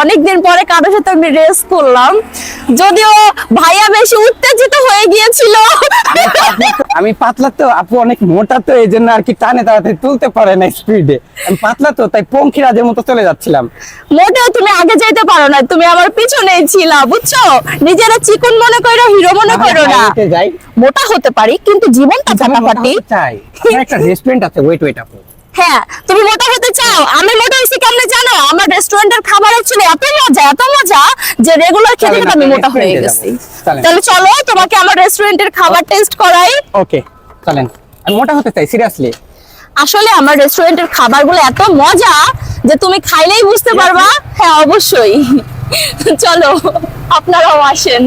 অনেকদিন পরে কারোর সাথে আমি রেস করলাম, যদিও ভাইয়া বেশি উত্তেজিত হয়ে গিয়েছিল। আমি পাতলা তো, আপু অনেক মোটা তো, এই জন্য আর কি টানে তাড়াতাড়ি তুলতে পারে না স্পিডে। আমি পাতলা তো, তাই পঙ্খিরাজের মতো চলে যাচ্ছিলাম। মোটেও তুমি আগে যাইতে পারো না, তুমি আমার পিছনেই ছিলা, বুঝছো? নিজেরা চিকন মনে করো, হিরো মনে করো না। যাই, মোটা হতে পারি কিন্তু জীবনটা ফাটাফাটি। চাই আমার একটা রেস্টুরেন্ট আছে, ওয়েট আপু। হ্যাঁ, তুমি মোটা হতে চাও? আমি মোটা হইছি কেমনে জানো? আমার রেস্টুরেন্টের খাবার অ্যাকচুয়ালি এত মজা যে রেগুলার খেতে খেতে আমি মোটা হয়ে গেছি। তাহলে চলো তোমাকে আমার রেস্টুরেন্টের খাবার টেস্ট করাই। ওকে চলেন, আমি মোটা হতে চাই সিরিয়াসলি। আসলে আমার রেস্টুরেন্টের খাবারগুলো এত মজা যে তুমি খাইলেই বুঝতে পারবা। হ্যাঁ অবশ্যই, চলো আপনারাও আসেন।